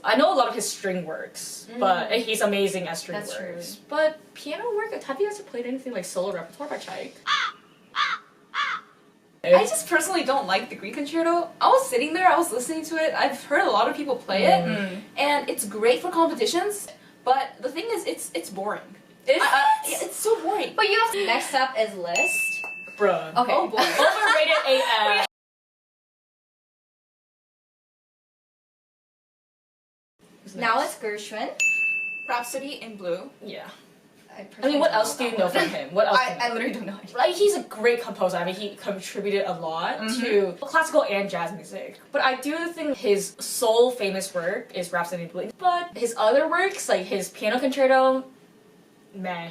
I know a lot of his string works, but he's amazing at string That's works. true. But piano work, have you guys played anything like solo repertoire by Chaik? I just personally don't like the Greek Concerto. I was sitting there, I was listening to it. I've heard a lot of people play it, and it's great for competitions. But the thing is, it's boring. Is It's so boring. But you have to. Next up is List. Bruh. Okay. Oh boy. Overrated AF. Now it's Gershwin. Rhapsody in Blue. Yeah. I personally mean, what don't else do you know from him? What else? do you know? I literally don't know. Like, he's a great composer. I mean, he contributed a lot to classical and jazz music. But I do think his sole famous work is Rhapsody in Blue. But his other works, like his piano concerto, meh.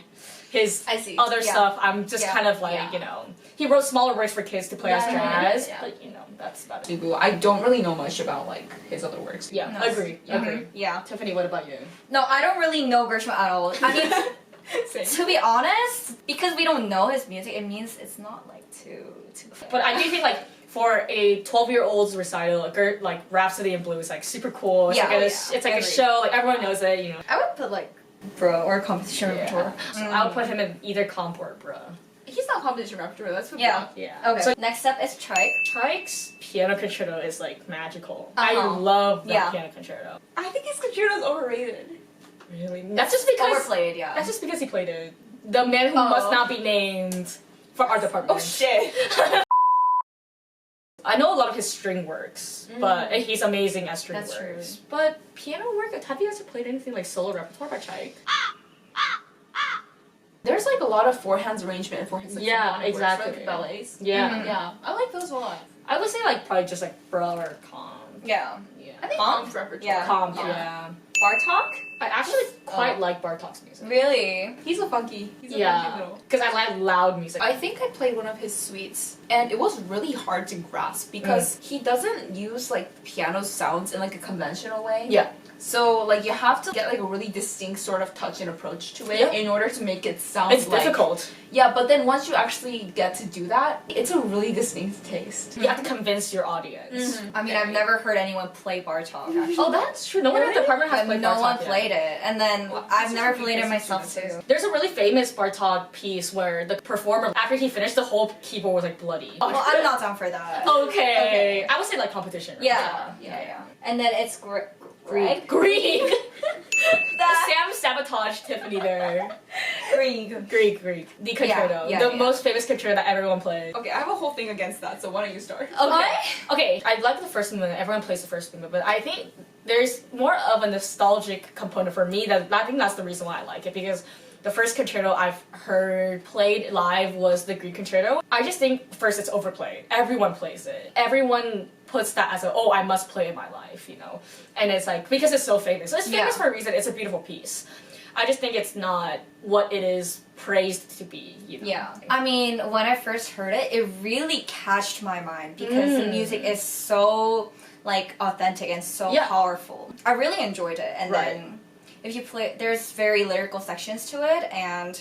His I see. other Yeah. stuff, I'm just Yeah. kind of like, Yeah. you know, he wrote smaller works for kids to play as Yeah. jazz, Yeah. but you know, that's about it. Blue. I don't really know much about like his other works. Yeah, No. agree. Yeah. Agree. Yeah. Tiffany, what about you? No, I don't really know Gershwin at all. I mean, Same. to be honest, because we don't know his music, it means it's not like too. But I do think like for a 12-year-old's recital, like Rhapsody in Blue is like super cool. It's Yeah, like, oh, yeah. it's like a Agreed. show, like everyone knows it, you know. I would put like Bro or competition repertoire. So I'll put him in either comp or bruh. He's not competition repertoire. That's what. Yeah. Yeah. Okay. So Next up is Chaik. Chaik's piano concerto is like magical. I Uh-huh. love that Yeah. piano concerto. I think his concerto is overrated. Really? That's just because Overplayed, yeah. That's just because he played it. The man who Oh. must not be named for our department. Oh shit. I know a lot of his string works, but he's amazing at string That's works. true. But piano work, have you guys played anything like solo repertoire by Chaik? There's like a lot of four hands arrangement and four hands. Yeah, exactly. Like ballets. Yeah. Yeah, I like those a lot. I would say like probably just like bro or comp. Yeah. Yeah. I think Comp? comp repertoire. Yeah. Comp, Yeah. yeah. Bartok? I actually quite like Bartok's music. Really? He's a funky. He's a funky Yeah, little. because I like loud music. I think I played one of his suites, and it was really hard to grasp because he doesn't use like piano sounds in like a conventional way. Yeah. So like you have to get like a really distinct sort of touch and approach to it Yeah. in order to make it sound. It's like, difficult. Yeah, but then once you actually get to do that, it's a really distinct taste. You have to convince your audience. I mean, I've never heard anyone play Bartok, actually. Oh, that's true. No one in the department has But played no Bartok one yet. played it. And then Well, I've this never is played it because myself, students- too. There's a really famous Bartok piece where the performer, after he finished, the whole keyboard was like bloody. Well, I'm not down for that. Okay. I would say like competition. Right? Yeah. And then it's Greg. Greek. That- Sam sabotaged Tiffany there. Greg. Greek. The concerto. yeah, the yeah. most famous concerto that everyone plays. Okay, I have a whole thing against that, so why don't you start? Okay. Okay, I like the first movement. Everyone plays the first movement, but I think there's more of a nostalgic component for me. That I think that's the reason why I like it, because the first concerto I've heard played live was the Greek concerto. I just think first it's overplayed. Everyone plays it. Everyone puts that as I must play in my life, you know. And it's like because it's so famous. So it's famous Yeah. for a reason. It's a beautiful piece. I just think it's not what it is praised to be, you know. Yeah. I mean, when I first heard it, it really catched my mind because the music is so, like, authentic and so Yeah. powerful. I really enjoyed it. And Right. then if you play, there's very lyrical sections to it, and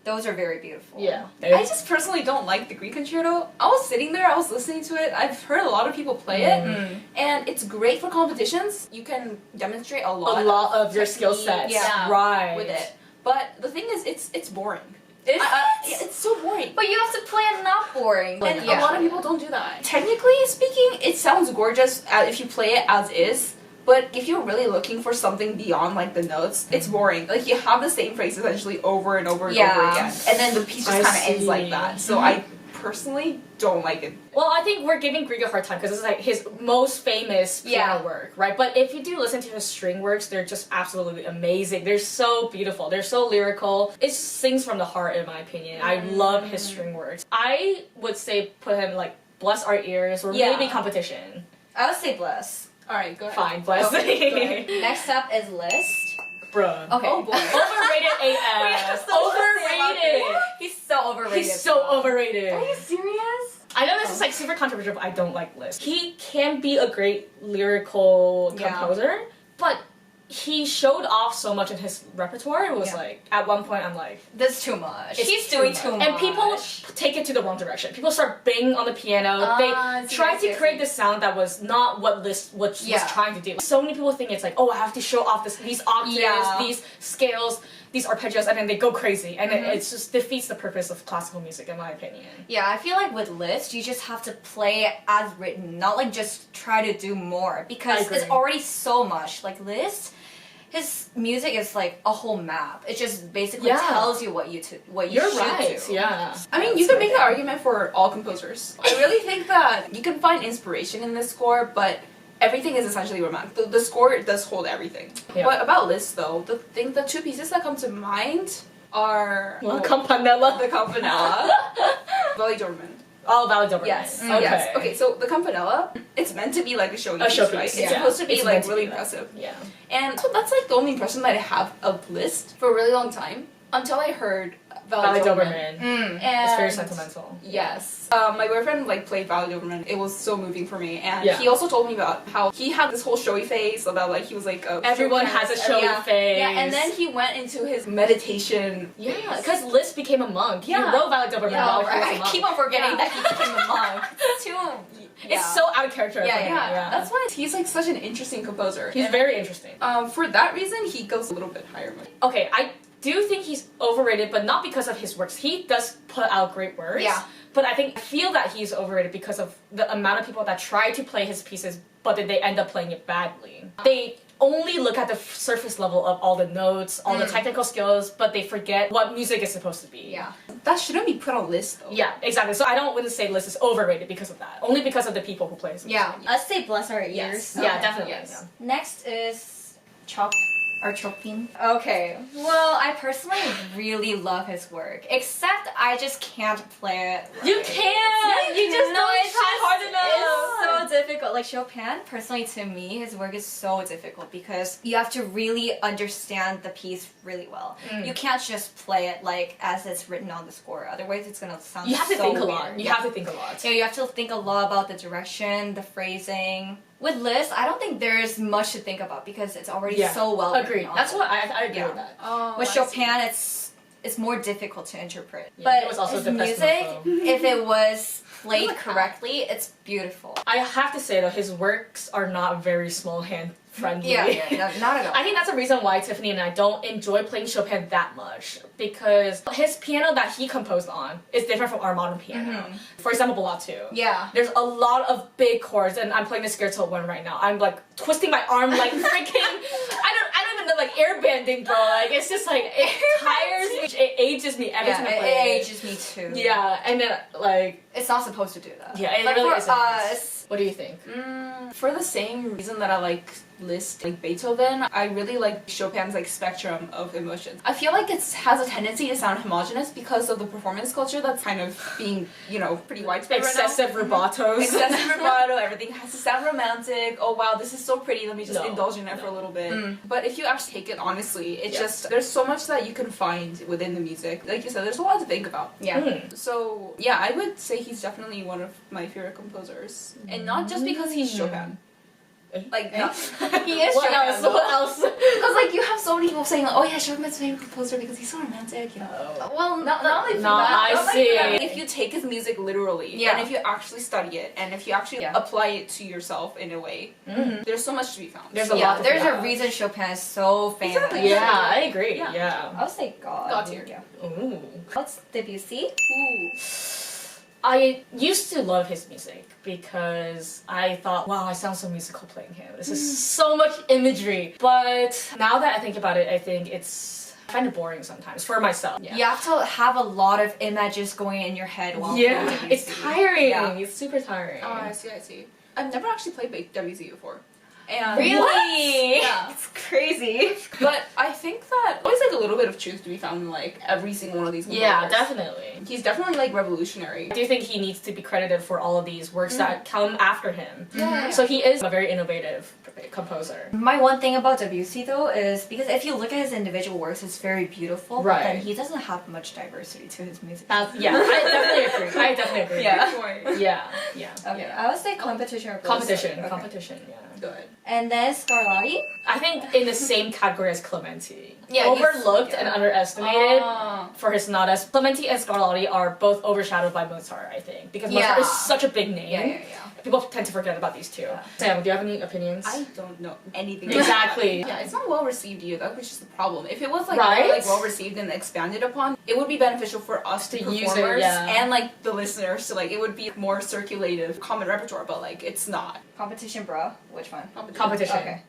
those are very beautiful. Yeah. I just personally don't like the Greek Concerto. I was sitting there, I was listening to it. I've heard a lot of people play it, and it's great for competitions. You can demonstrate a lot of your skill technique, sets. Yeah. Right. with it. But the thing is, it's boring. Is It's so boring. But you have to play it not boring. And Yeah. a lot of people don't do that. Technically speaking, it sounds gorgeous if you play it as is. But if you're really looking for something beyond like the notes, it's boring. Like you have the same phrase essentially over and over and over Yeah. again, and then the piece just I kind of ends see. like that. So I personally don't like it. Well, I think we're giving Grieg a hard time because it's like his most famous piano Yeah. work, right? But if you do listen to his string works, they're just absolutely amazing. They're so beautiful. They're so lyrical. It sings from the heart, in my opinion. I love his string works. I would say put him like Bless Our Ears or Yeah. maybe Competition. I would say Bless. All right, go ahead. Fine, Bless. Okay, go ahead. Next up is List. Bruh. Okay. Oh boy. Overrated AF. Overrated. He's so overrated. He's so overrated. Are you serious? I know this is like super controversial, but I don't like Liszt. He can be a great lyrical Yeah. composer, but he showed off so much in his repertoire. It was Yeah. like at one point I'm like, That's too much. it's He's too doing much. too much. And people take it to the wrong direction. People start banging on the piano. I They see, try I see, to I create see. this sound that was not what Liszt was Yeah. trying to do. So many people think it's like, oh, I have to show off these octaves, Yeah. these scales, these arpeggios, and then they go crazy. And it just defeats the purpose of classical music, in my opinion. Yeah, I feel like with Liszt, you just have to play it as written, not like just try to do more because I it's agree. already so much. Like Liszt, his music is like a whole map. It just basically Yeah. tells you what you You're should right. do. Yeah. I mean, you can make the argument for all composers. I really think that you can find inspiration in this score, but everything is essentially romantic. The score does hold everything. Yeah. But about Liszt, though, the two pieces that come to mind are Well, Campanella. the Campanella, Valley Doberman. Oh, Valley Doberman. Yes. Okay. Yes. Okay, so the Campanella, it's meant to be like a showpiece, A showpiece, right? It's yeah. supposed to be It's like meant to really be that. impressive. Yeah. And so that's like the only impression that I have of Liszt for a really long time until I heard Valley Doberman. Doberman. Mm. And It's very sentimental. Yes. My boyfriend like played Valley Doberman. It was so moving for me, and Yeah. he also told me about how he had this whole showy phase about like he was like Everyone has a showy yeah. face. Yeah, and then he went into his meditation. Yeah, phase. because Liszt became a monk. Yeah. He wrote Valley Doberman Yeah, while he was a right. I monk. keep on forgetting Yeah. that he became a monk. It's too. It's so out of character. Yeah, for him, yeah, that's why he's like such an interesting composer. He's And, very interesting. for that reason, he goes a little bit higher. Okay, I do think he's overrated, but not because of his works. He does put out great works. Yeah. But I feel that he's overrated because of the amount of people that try to play his pieces, but then they end up playing it badly. They only look at the surface level of all the notes, all the technical skills, but they forget what music is supposed to be. Yeah. That shouldn't be put on list though. Yeah, exactly. So I don't want to say Liszt is overrated because of that. Only because of the people who play his music. Yeah. Let's say bless our ears. Yes. Yeah, Okay. definitely. Yes. Yeah. Next is Chop or Chopin. Okay. Well, I personally really love his work, except I just can't play it. You right. can't! You just don't it's try just- hard enough! It's so difficult. Like Chopin, personally to me, his work is so difficult because you have to really understand the piece really well. You can't just play it like as it's written on the score. Otherwise, it's gonna sound You have to so think a weird. lot. You Yeah. have to think a lot. Yeah, you have to think a lot about the direction, the phrasing. With Liszt, I don't think there's much to think about because it's already Yeah. so well Agreed. written on That's it. what I agree Yeah. with that. Oh, With I Chopin, it's more difficult to interpret. Yeah, but it was also his the best music, info. if it was played Look at- correctly, it's beautiful. I have to say though, his works are not very small hand friendly. Yeah, not at all. I think that's the reason why Tiffany and I don't enjoy playing Chopin that much because his piano that he composed on is different from our modern piano. For example, Ballade 2. Yeah. There's a lot of big chords, and I'm playing the Scherzo one right now. I'm like twisting my arm like freaking. I don't even know, like airbending, bro. Like it's just like it tires me. It ages me every time I Yeah, play it ages me too. Yeah, and then like It's not supposed to do that. yeah, it But really for isn't. us, What do you think? For the same reason that I like Liszt, like Beethoven, I really like Chopin's like spectrum of emotions. I feel like it has a tendency to sound homogenous because of the performance culture that's kind of being, pretty widespread right now. Excessive rubatos. Excessive vibrato, everything has to sound romantic. Oh wow, this is so pretty, let me just No, indulge in it for a little bit. But if you actually take it honestly, it's Yes. just, there's so much that you can find within the music. Like you said, there's a lot to think about. yeah. Mm. So yeah, I would say he's definitely one of my favorite composers. And not just because he's Chopin. Like, not, He is What Chopin, else? though. What else? because like you have so many people saying, like, oh yeah, Chopin's my favorite composer because he's so romantic, Well, Not only for No, that, I not like see. that, if you take his music literally, Yeah. and if you actually study it, and if you actually Yeah. apply it to yourself in a way, there's so much to be found. There's a yeah, lot to there's figure a out. reason Chopin is so famous. Exactly. Yeah, I agree. Yeah. Yeah. I'll say God. God tier. Yeah. Ooh. What's Debussy? Ooh. I used to love his music because I thought, wow, I sound so musical playing him. This is so much imagery. But now that I think about it, I think I find it boring sometimes for myself. You have to have a lot of images going in your head while Yeah, playing it's Debussy. tiring. Yeah. It's super tiring. Oh, I see, I see. I've never actually played Debussy before. And Really? Yeah. It's crazy. But I think that there's like a little bit of truth to be found in like every single one of these Yeah, composers. definitely. He's definitely like revolutionary. I do think he needs to be credited for all of these works that come after him. Yeah. So he is a very innovative composer. My one thing about Debussy though is because if you look at his individual works, it's very beautiful, but then Right. he doesn't have much diversity to his music. Yeah, I definitely agree. I definitely agree. Yeah. Good point. Yeah, yeah. Okay, Yeah. I would say competition. Or Competition, Okay. competition, yeah. Good. And then Scarlatti. I think in the same category as Clementi. Yeah, he's- Overlooked yeah. and underestimated Ah. for his sonatas. Clementi and Scarlatti are both overshadowed by Mozart, I think. Because Mozart Yeah. is such a big name. Yeah. People tend to forget about these two. Yeah. Sam, do you have any opinions? I don't know anything. Exactly. Yeah, it's not well received either, which is the problem. If it was like Right? more, like well received and expanded upon, it would be beneficial for us To to use it, performers yeah. and like the listeners. So like it would be more circulative, common repertoire. But like it's not Competition, bro. Which one? Competition. Okay.